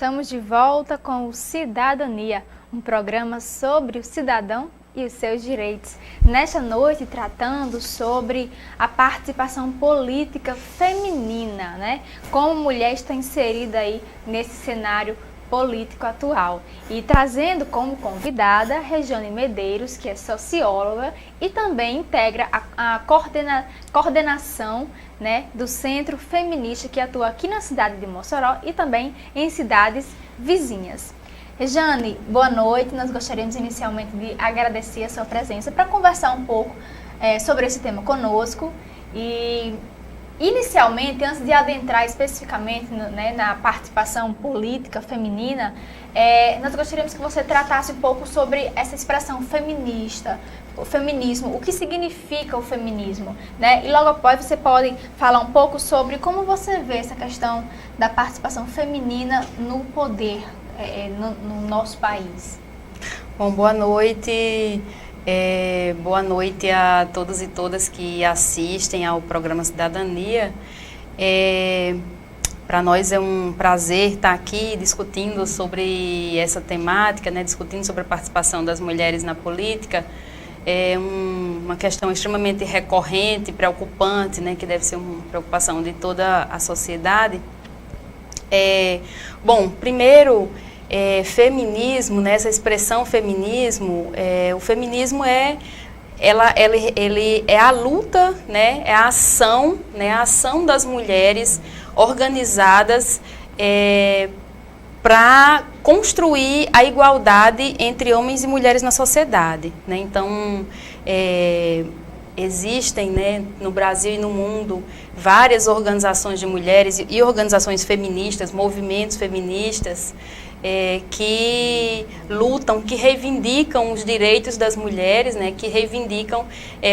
Estamos de volta com o Cidadania, um programa sobre o cidadão e os seus direitos. Nesta noite, tratando sobre a participação política feminina, né? Como a mulher está inserida aí nesse cenário político atual. E trazendo como convidada Regiane Medeiros, que é socióloga e também integra a coordenação, né, do Centro Feminista, que atua aqui na cidade de Mossoró e também em cidades vizinhas. Regiane, boa noite. Nós gostaríamos inicialmente de agradecer a sua presença para conversar um pouco sobre esse tema conosco. E inicialmente, antes de adentrar especificamente na participação política feminina, nós gostaríamos que você tratasse um pouco sobre essa expressão feminista, o feminismo, o que significa o feminismo, né? E logo após você pode falar um pouco sobre como você vê essa questão da participação feminina no poder no nosso país. Bom, boa noite. Boa noite a todos e todas que assistem ao programa Cidadania. Para nós é um prazer estar aqui discutindo sobre essa temática, né, discutindo sobre a participação das mulheres na política. É uma questão extremamente recorrente, preocupante, né, que deve ser uma preocupação de toda a sociedade. Bom, primeiro, feminismo, né, essa expressão feminismo, o feminismo ele é a luta, né, é a ação das mulheres organizadas para construir a igualdade entre homens e mulheres na sociedade, né? Então, existem, né, no Brasil e no mundo várias organizações de mulheres e organizações feministas, movimentos feministas, que lutam, que reivindicam os direitos das mulheres, né, que reivindicam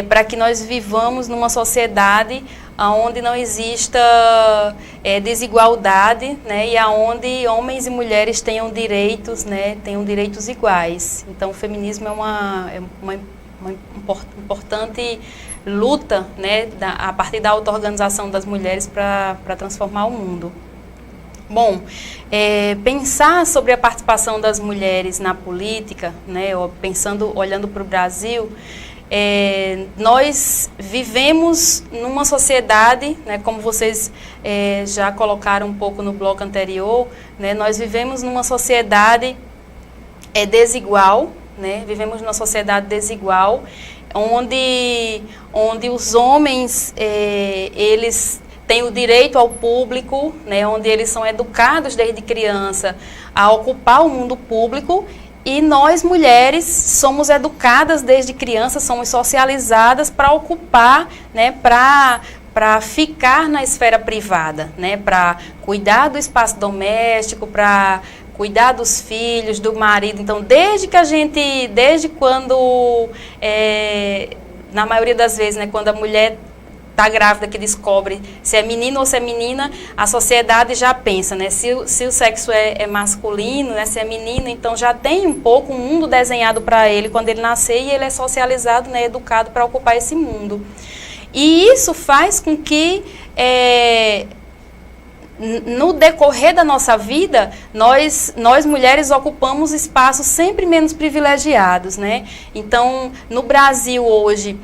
para que nós vivamos numa sociedade onde não exista desigualdade, né, e onde homens e mulheres tenham direitos, né, tenham direitos iguais. Então, o feminismo é uma importante luta, né, a partir da auto-organização das mulheres para transformar o mundo. Bom, pensar sobre a participação das mulheres na política, né, olhando para o Brasil, nós vivemos numa sociedade, né, como vocês já colocaram um pouco no bloco anterior, né, nós vivemos numa sociedade desigual, né, vivemos numa sociedade desigual, onde os homens, eles têm o direito ao público, né, onde eles são educados desde criança a ocupar o mundo público, e nós, mulheres, somos educadas desde criança, somos socializadas para ocupar, né, para ficar na esfera privada, né, para cuidar do espaço doméstico, para cuidar dos filhos, do marido. Então, desde quando, na maioria das vezes, né, quando a mulher está grávida, que descobre se é menino ou se é menina, a sociedade já pensa, né, se o sexo é masculino, né, se é menino, então já tem um pouco um mundo desenhado para ele quando ele nascer, e ele é socializado, né, educado para ocupar esse mundo. E isso faz com que no decorrer da nossa vida, nós mulheres ocupamos espaços sempre menos privilegiados, né? Então, no Brasil hoje,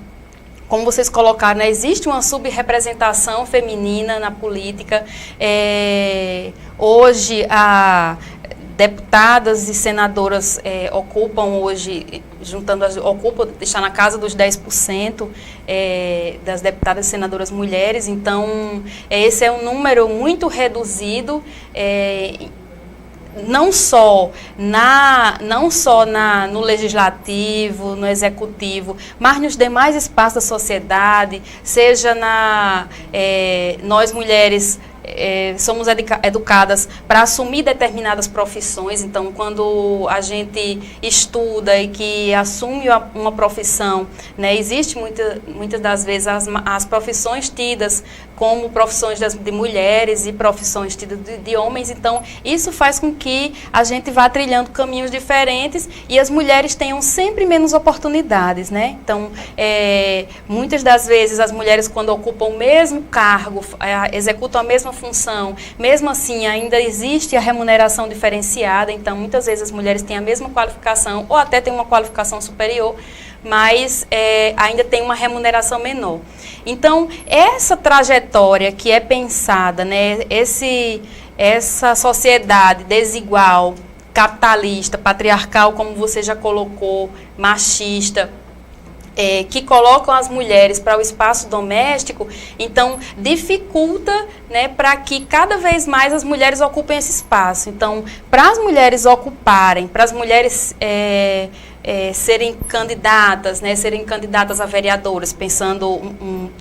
como vocês colocaram, né, existe uma subrepresentação feminina na política. Hoje, deputadas e senadoras ocupam hoje, está na casa dos 10% das deputadas e senadoras mulheres. Então, esse é um número muito reduzido, não só no legislativo, no executivo, mas nos demais espaços da sociedade, seja nós mulheres somos educadas para assumir determinadas profissões. Então, quando a gente estuda e que assume uma profissão, né, existe muitas das vezes as profissões tidas como profissões de mulheres e profissões de homens. Então, isso faz com que a gente vá trilhando caminhos diferentes e as mulheres tenham sempre menos oportunidades, né? Então, muitas das vezes as mulheres, quando ocupam o mesmo cargo, executam a mesma função, mesmo assim ainda existe a remuneração diferenciada. Então, muitas vezes as mulheres têm a mesma qualificação ou até têm uma qualificação superior, mas ainda tem uma remuneração menor. Então, essa trajetória que é pensada, né, essa sociedade desigual, capitalista, patriarcal, como você já colocou, machista, que colocam as mulheres para o espaço doméstico, então dificulta, né, para que cada vez mais as mulheres ocupem esse espaço. Então, para as mulheres ocuparem, para as mulheres serem candidatas, né, serem candidatas a vereadoras, pensando,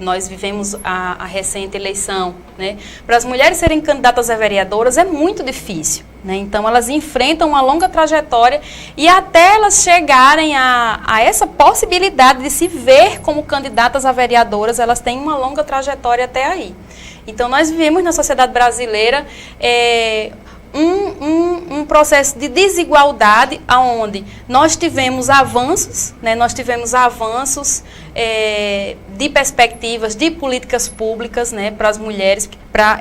nós vivemos a recente eleição, né, para as mulheres serem candidatas a vereadoras é muito difícil, né, então elas enfrentam uma longa trajetória e até elas chegarem a essa possibilidade de se ver como candidatas a vereadoras, elas têm uma longa trajetória até aí. Então nós vivemos na sociedade brasileira um processo de desigualdade, onde nós tivemos avanços, né, de perspectivas, de políticas públicas, né, para as mulheres,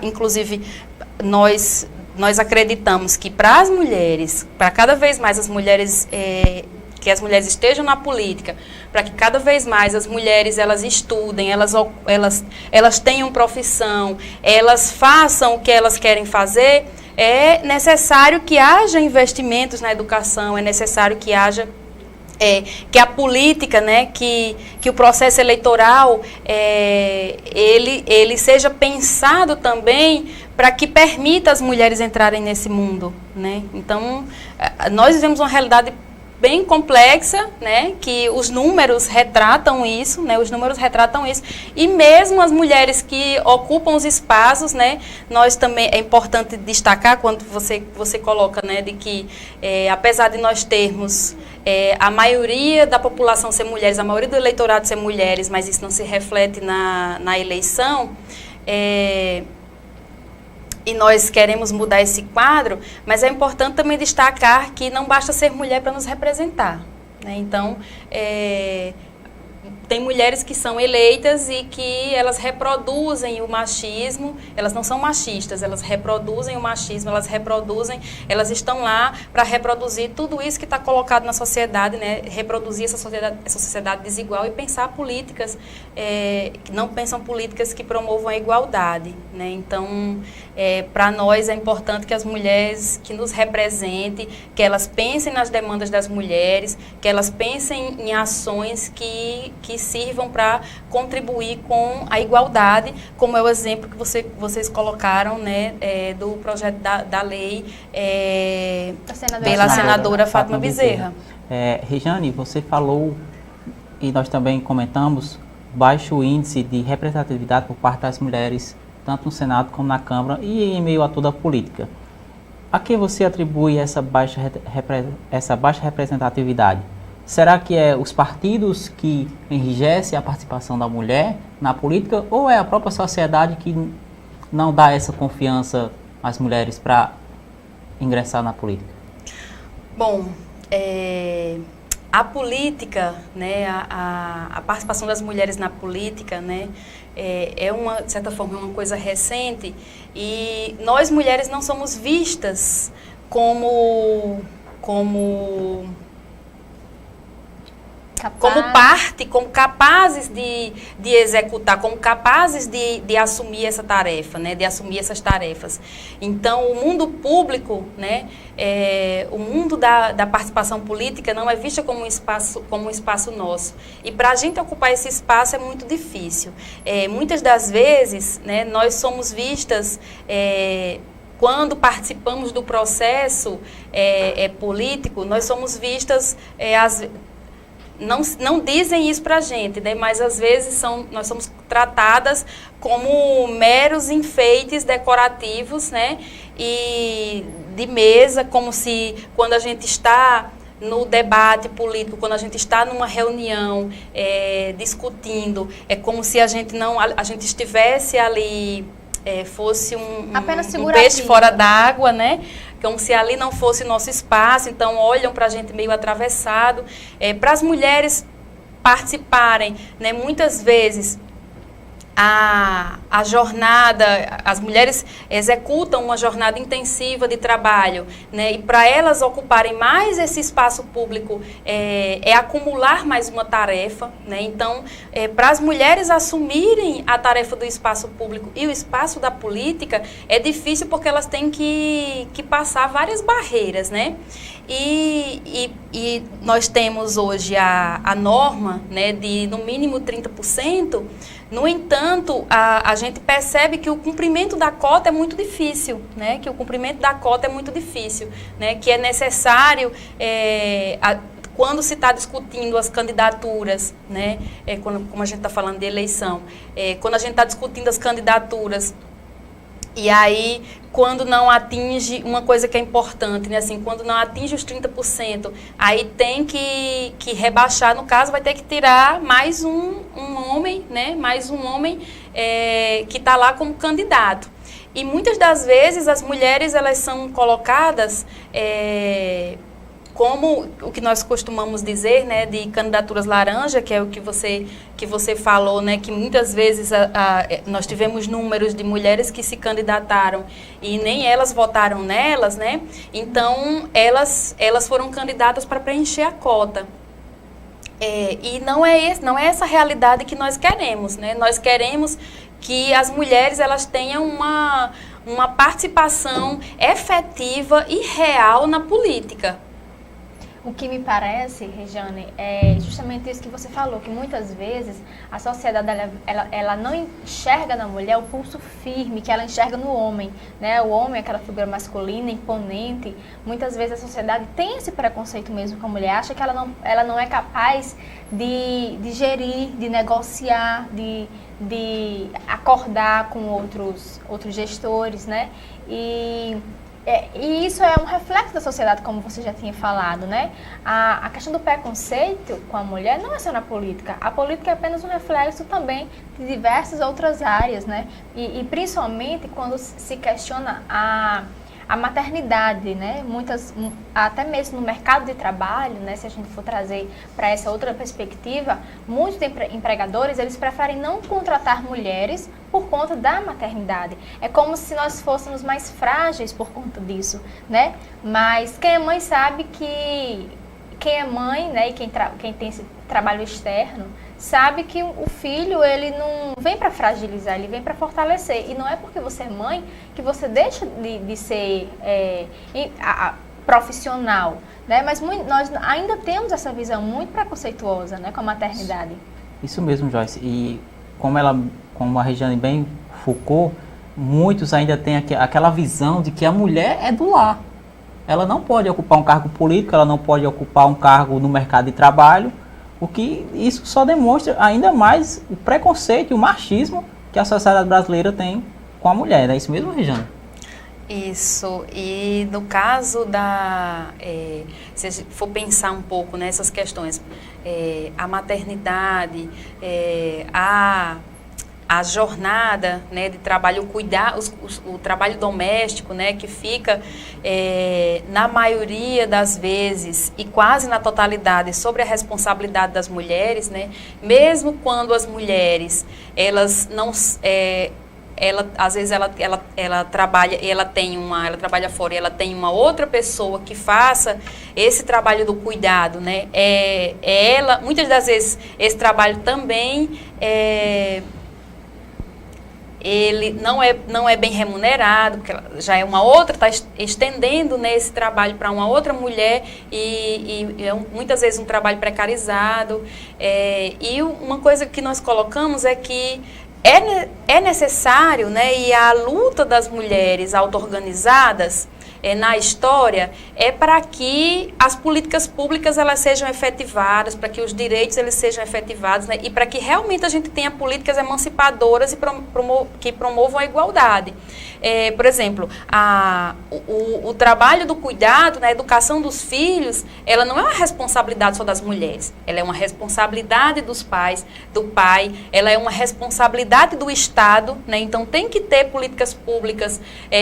inclusive nós acreditamos que para as mulheres, para cada vez mais as mulheres, que as mulheres estejam na política, para que cada vez mais as mulheres elas estudem, elas tenham profissão, elas façam o que elas querem fazer, é necessário que haja investimentos na educação, é necessário que haja que a política, né, que o processo eleitoral ele seja pensado também para que permita as mulheres entrarem nesse mundo, né? Então, nós vivemos uma realidade bem complexa, né, que os números retratam isso, né, e mesmo as mulheres que ocupam os espaços, né, nós também, é importante destacar quando você coloca, né, de que apesar de nós termos a maioria da população ser mulheres, a maioria do eleitorado ser mulheres, mas isso não se reflete na eleição, e nós queremos mudar esse quadro, mas é importante também destacar que não basta ser mulher para nos representar, né? Então, tem mulheres que são eleitas e que elas reproduzem o machismo, elas não são machistas, elas reproduzem o machismo, elas estão lá para reproduzir tudo isso que está colocado na sociedade, né? Reproduzir essa sociedade desigual e pensar políticas, que não pensam políticas que promovam a igualdade, né? Então, para nós é importante que as mulheres que nos representem, que elas pensem nas demandas das mulheres, que elas pensem em ações que sirvam para contribuir com a igualdade, como é o exemplo que vocês colocaram, né, do projeto da lei pela senadora Fátima Bezerra. Rejane, você falou, e nós também comentamos, baixo índice de representatividade por parte das mulheres, tanto no Senado como na Câmara e em meio a toda a política. A que você atribui essa baixa representatividade? Será que é os partidos que enrijecem a participação da mulher na política ou é a própria sociedade que não dá essa confiança às mulheres para ingressar na política? Bom, a política, né, a participação das mulheres na política, né, de certa forma, uma coisa recente e nós mulheres não somos vistas como capazes de executar, como capazes de assumir essa tarefa, né, de assumir essas tarefas. Então, o mundo público, né, o mundo da participação política não é vista como um espaço nosso. E para a gente ocupar esse espaço é muito difícil. Muitas das vezes, né, nós somos vistas... quando participamos do processo político, nós somos vistas... Não dizem isso para a gente, né? Mas às vezes nós somos tratadas como meros enfeites decorativos, né? E de mesa, como se quando a gente está no debate político, quando a gente está numa reunião discutindo, é como se a gente estivesse ali, fosse um peixe fora d'água, né? Como se ali não fosse nosso espaço, então olham para a gente meio atravessado. Para as mulheres participarem, né, muitas vezes a jornada, as mulheres executam uma jornada intensiva de trabalho, né, e para elas ocuparem mais esse espaço público acumular mais uma tarefa, né, então para as mulheres assumirem a tarefa do espaço público e o espaço da política é difícil porque elas têm que passar várias barreiras, né, e nós temos hoje a norma, né, de no mínimo 30%. No entanto, a gente percebe que o cumprimento da cota é muito difícil, né? Que o cumprimento da cota é muito difícil, né? Que é necessário, quando se está discutindo as candidaturas, né? Como a gente está falando de eleição, quando a gente está discutindo as candidaturas, e aí, quando não atinge, uma coisa que é importante, né, assim, quando não atinge os 30%, aí tem que rebaixar, no caso, vai ter que tirar mais um homem, né, que está lá como candidato. E muitas das vezes as mulheres, elas são colocadas como o que nós costumamos dizer, né, de candidaturas laranja, que é o que você falou, né, que muitas vezes nós tivemos números de mulheres que se candidataram e nem elas votaram nelas, né, então elas foram candidatas para preencher a cota. E não é essa realidade que nós queremos, né, nós queremos que as mulheres elas tenham uma participação efetiva e real na política. O que me parece, Regiane, é justamente isso que você falou, que muitas vezes a sociedade ela não enxerga na mulher o pulso firme que ela enxerga no homem, né? O homem é aquela figura masculina, imponente. Muitas vezes a sociedade tem esse preconceito mesmo com a mulher, acha que ela não é capaz de gerir, de negociar, de acordar com outros gestores, né? E isso é um reflexo da sociedade, como você já tinha falado, né? A questão do preconceito com a mulher não é só na política. A política é apenas um reflexo também de diversas outras áreas, né? E principalmente quando se questiona a maternidade, né? Até mesmo no mercado de trabalho, né? Se a gente for trazer para essa outra perspectiva, muitos empregadores, eles preferem não contratar mulheres por conta da maternidade. É como se nós fôssemos mais frágeis por conta disso, né? Mas quem é mãe sabe que quem é mãe, né? E quem tem esse trabalho externo, sabe que o filho, ele não vem para fragilizar, ele vem para fortalecer. E não é porque você é mãe que você deixa de ser profissional, né? Mas nós ainda temos essa visão muito preconceituosa, né, com a maternidade. Isso mesmo, Joyce. E como a Regiane bem focou, muitos ainda têm aquela visão de que a mulher é do lar. Ela não pode ocupar um cargo político, ela não pode ocupar um cargo no mercado de trabalho, porque isso só demonstra ainda mais o preconceito e o machismo que a sociedade brasileira tem com a mulher. É isso mesmo, Regiane? Isso. E no caso se a gente for pensar um pouco nessas questões, a maternidade, a jornada, né, de trabalho, o trabalho doméstico, né, que fica na maioria das vezes e quase na totalidade sobre a responsabilidade das mulheres, né, mesmo quando as mulheres elas não às vezes ela trabalha e ela trabalha fora e ela tem uma outra pessoa que faça esse trabalho do cuidado, né, ela muitas das vezes esse trabalho também ele não é bem remunerado, porque já é uma outra, está estendendo, né, esse trabalho para uma outra mulher e é muitas vezes um trabalho precarizado. E uma coisa que nós colocamos é que é necessário, né, e a luta das mulheres auto-organizadas, na história é para que as políticas públicas elas sejam efetivadas, para que os direitos eles sejam efetivados, né, e para que realmente a gente tenha políticas emancipadoras e que promovam a igualdade. Por exemplo, o trabalho do cuidado, né, a educação dos filhos, ela não é uma responsabilidade só das mulheres, ela é uma responsabilidade dos pais, do pai, ela é uma responsabilidade do Estado, né, então tem que ter políticas públicas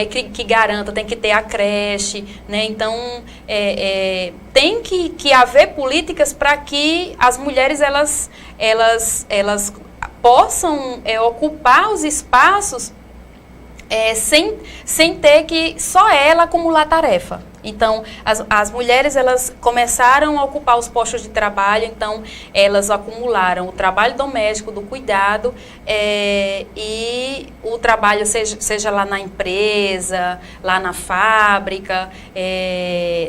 que garantam, tem que ter a creche, né, então tem que haver políticas para que as mulheres elas possam ocupar os espaços sem ter que só ela acumular tarefa. Então, as mulheres, elas começaram a ocupar os postos de trabalho, então, elas acumularam o trabalho doméstico, do cuidado, e o trabalho, seja lá na empresa, lá na fábrica,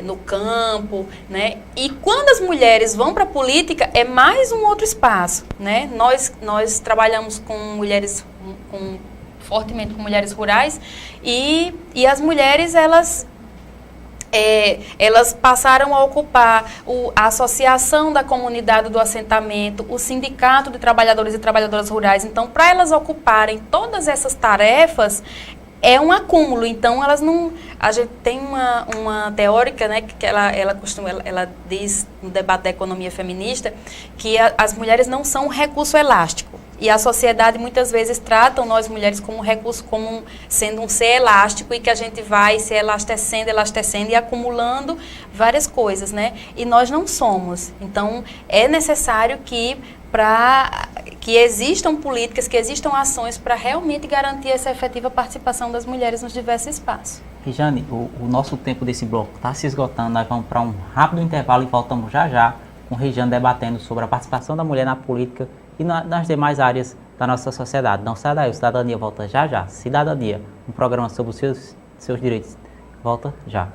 no campo, né? E quando as mulheres vão para a política, é mais um outro espaço, né? Nós trabalhamos com mulheres, fortemente com mulheres rurais, e as mulheres, elas passaram a ocupar a associação da comunidade do assentamento, o sindicato de trabalhadores e trabalhadoras rurais. Então, para elas ocuparem todas essas tarefas, é um acúmulo. Então, elas não... A gente tem uma teórica, né, que ela diz no debate da economia feminista que as mulheres não são um recurso elástico. E a sociedade muitas vezes trata nós mulheres como um recurso, como sendo um ser elástico, e que a gente vai se elastecendo e acumulando várias coisas, né? E nós não somos. Então, é necessário que existam políticas, que existam ações para realmente garantir essa efetiva participação das mulheres nos diversos espaços. Regiane, o nosso tempo desse bloco está se esgotando, nós vamos para um rápido intervalo e voltamos já com Regiane debatendo sobre a participação da mulher na política e nas demais áreas da nossa sociedade. Não sai daí, o Cidadania volta já. Cidadania, um programa sobre os seus direitos, volta já.